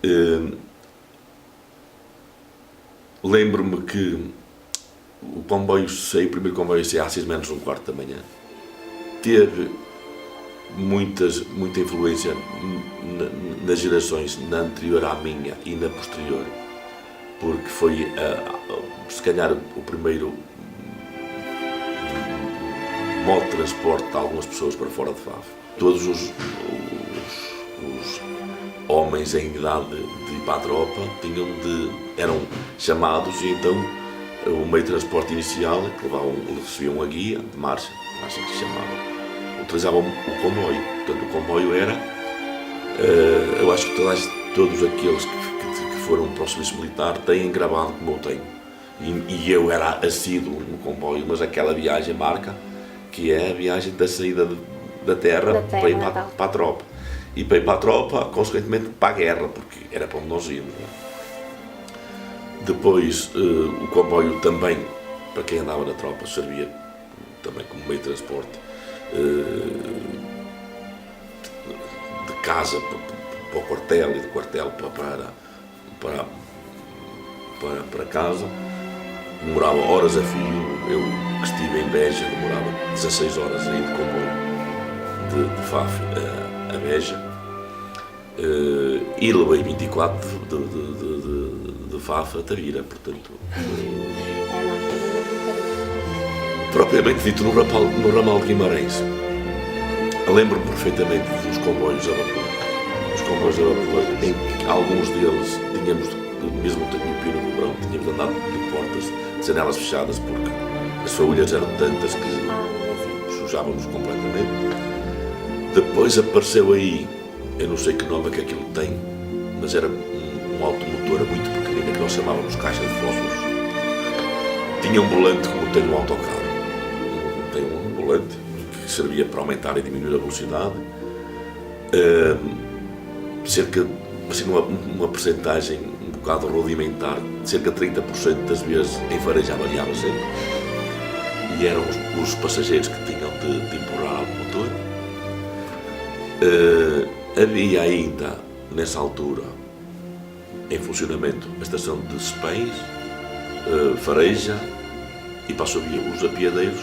Eh, Lembro-me que o primeiro comboio saiu às 6 menos um quarto da manhã. Teve muita influência nas gerações, na anterior à minha e na posterior, porque foi, se calhar, o primeiro modo de transporte de algumas pessoas para fora de Faf. Todos os homens em idade de ir para a tropa eram chamados, e então o meio de transporte inicial recebiam a guia de marcha, assim que se chamava, utilizavam o comboio. Portanto, o comboio era, eu acho que todos aqueles que foram para o serviço militar têm gravado como eu tenho, e eu era assíduo no comboio, mas aquela viagem marca, que é a viagem da saída da terra para ir para a tropa. E para ir para a tropa, consequentemente, para a guerra, porque era para onde nós íamos. Depois, o comboio também, para quem andava na tropa, servia também como meio de transporte, de casa para o quartel e de quartel para casa. Demorava horas a fio. Eu que estive em Beja, demorava 16 horas a ir de comboio de Faf a Beja, e levei 24 de Faf a Tavira, portanto, propriamente dito, no ramal de Guimarães. Lembro-me perfeitamente dos comboios a vapor. Os comboios a vapor, em que alguns deles tínhamos, mesmo no pino do verão, tínhamos andado de portas, de janelas fechadas, porque as faúlhas eram tantas que sujávamos completamente. Depois apareceu aí, eu não sei que nome é que aquilo tem, mas era um automotor muito pequenino, que nós chamávamos caixa de fósforos. Tinha um volante como tem no autocarro. Tem um volante que servia para aumentar e diminuir a velocidade. Cerca, assim, uma percentagem um bocado rudimentar, cerca de 30% das vezes em Fareja variava sempre. E eram os passageiros que tinham de empurrar o motor. Havia ainda, nessa altura, em funcionamento, a estação de Spens, Fareja, e passou os apiadeiros,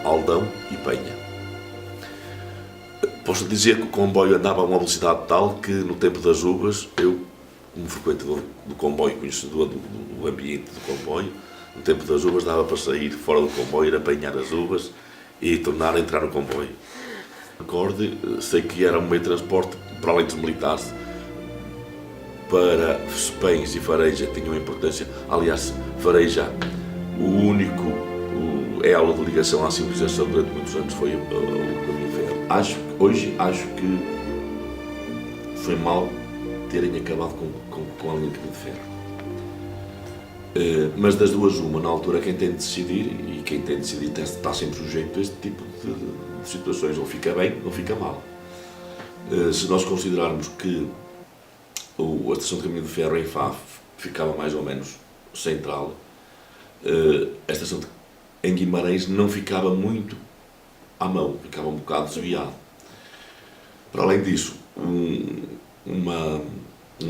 Aldão e Penha. Posso dizer que o comboio andava a uma velocidade tal que, no tempo das uvas, eu, como frequentador do comboio, conhecedor do ambiente do comboio, no tempo das uvas dava para sair fora do comboio, ir apanhar as uvas e tornar a entrar no comboio. Recorde, sei que era um meio de transporte, para além dos militares, para Spens e Fareja tinham importância. Aliás, Fareja, o único elo de ligação à civilização durante muitos anos foi o caminho de ferro. Hoje acho que foi mal terem acabado com a linha de caminho de ferro. Mas das duas uma, na altura quem tem de decidir, e quem tem de decidir está sempre sujeito a este tipo de situações, ou fica bem ou fica mal. Se nós considerarmos que a estação de caminho de ferro em Faf ficava mais ou menos central, a estação em Guimarães não ficava muito à mão, ficava um bocado desviado. Para além disso, uma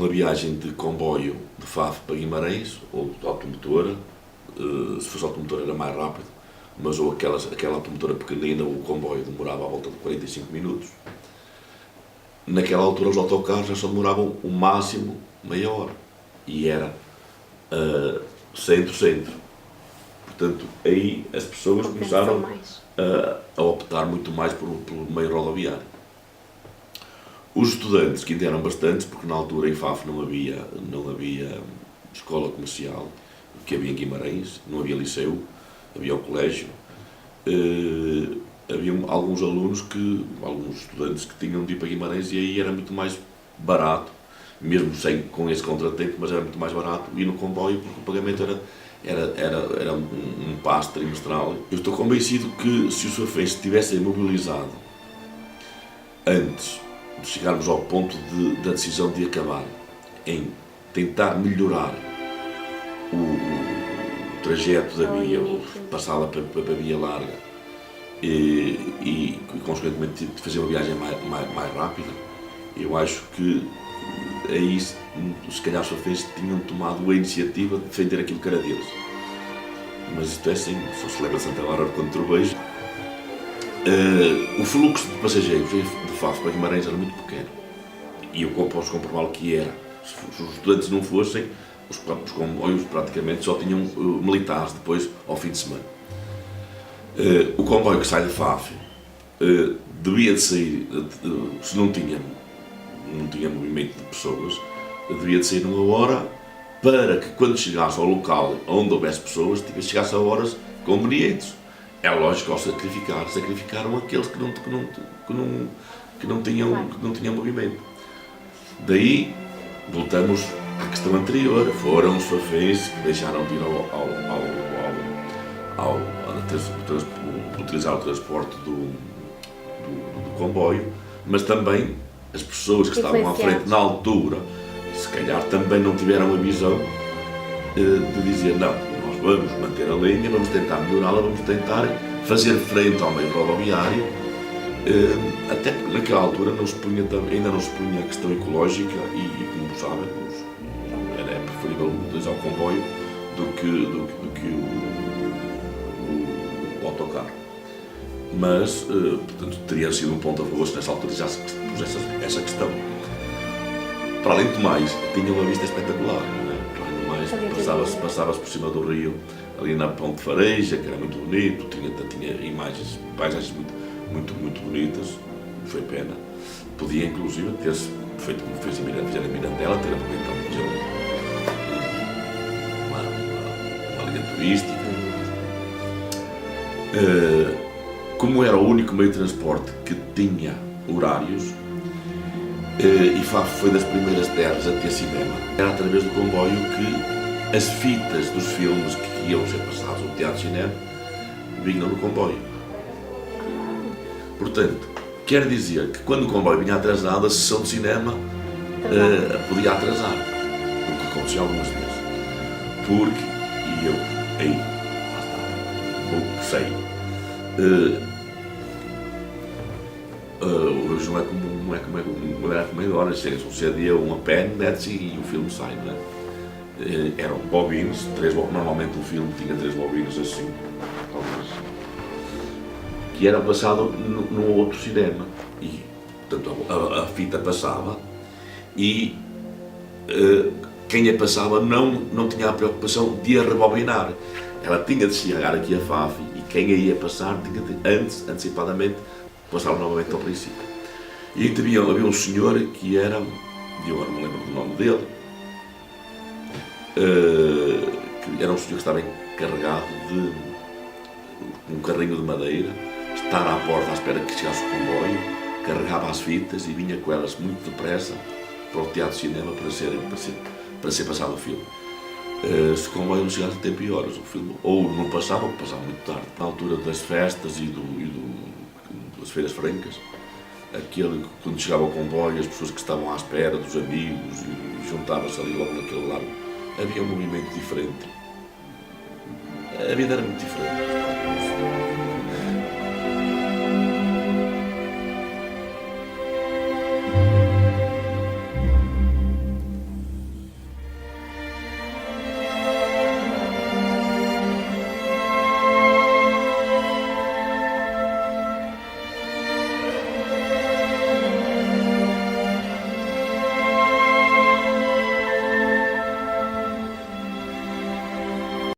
viagem de comboio de Faf para Guimarães, ou de automotora, se fosse automotora era mais rápido, mas ou aquela automotora pequenina, o comboio demorava à volta de 45 minutos. Naquela altura os autocarros já só demoravam o máximo meia hora, e era centro-centro. Portanto, aí as pessoas começaram a optar muito mais pelo meio rodoviário. Os estudantes, que ainda eram bastantes, porque na altura em Faf não havia escola comercial, que havia em Guimarães, não havia liceu, havia o colégio. Havia alguns alguns estudantes que tinham de ir para Guimarães, e aí era muito mais barato, mesmo com esse contratempo, mas era muito mais barato ir no comboio, porque o pagamento era um passe trimestral. Eu estou convencido que se os surfenses tivessem mobilizado antes de chegarmos ao ponto da decisão de acabar, em tentar melhorar o trajeto da via, passá-la para a via larga, e consequentemente fazer uma viagem mais rápida, eu acho que aí se calhar os fafenses tinham tomado a iniciativa de defender aquilo que era deles. Mas isto é assim, só se lembra Santa Bárbara quando trovejo. O fluxo de passageiros de Faf para Guimarães era muito pequeno. E eu posso comprová-lo que era. Se os estudantes não fossem, os comboios praticamente só tinham militares depois ao fim de semana. O comboio que sai de Faf devia de sair, se não tinha movimento de pessoas, devia de sair numa hora para que quando chegasse ao local onde houvesse pessoas, chegasse a horas convenientes. É lógico, ao sacrificaram aqueles que não tinham movimento. Daí, voltamos à questão anterior, foram os fafenses que deixaram de ir utilizar o transporte do comboio, mas também as pessoas que estavam à frente na altura, se calhar também não tiveram a visão de dizer não, nós vamos manter a linha, vamos tentar melhorá-la, vamos tentar fazer frente ao meio rodoviário, até porque naquela altura ainda não se punha a questão ecológica e como sabem, era preferível utilizar o comboio do que o autocarro. Mas, portanto, teria sido um ponto a favor se nessa altura já se pusesse essa questão. Para além de mais, tinha uma vista espetacular, não é? Para além de mais, passava-se por cima do rio, ali na Ponte de Fareja, que era muito bonito, tinha imagens, paisagens muito bonitas, foi pena. Podia, inclusive, ter-se feito como fizeram em Mirandela, ter aproveitado uma linha turística. Como era o único meio de transporte que tinha horários, e Faf foi das primeiras terras a ter cinema, era através do comboio que as fitas dos filmes que iam ser passados no teatro de cinema vinham no comboio. Portanto, quer dizer que quando o comboio vinha atrasado, a sessão de cinema podia atrasar, o que aconteceu algumas vezes. Porque, e eu aí, lá está, sei, hoje não é como era a meia hora, sucedia uma pen, e o filme sai, não é? Eram bobinas, normalmente o filme tinha 3 bobinas assim, que era passado no outro cinema, e portanto a fita passava e quem a passava não tinha a preocupação de a rebobinar, ela tinha de chegar aqui a Faf e quem a ia passar tinha de, antecipadamente, passar novamente ao princípio. E havia um senhor que era, eu agora não me lembro do nome dele, que era um senhor que estava encarregado de um carrinho de madeira, estar à porta à espera que chegasse o comboio, carregava as fitas e vinha com elas muito depressa para o teatro de cinema para ser passado o filme. Se o comboio não chegasse a tempo e horas, o filme ou não passava ou passava muito tarde. Na altura das festas e das feiras francas, quando chegava o comboio, as pessoas que estavam à espera, dos amigos, e juntavam-se ali logo naquele lado, havia um movimento diferente. A vida era muito diferente.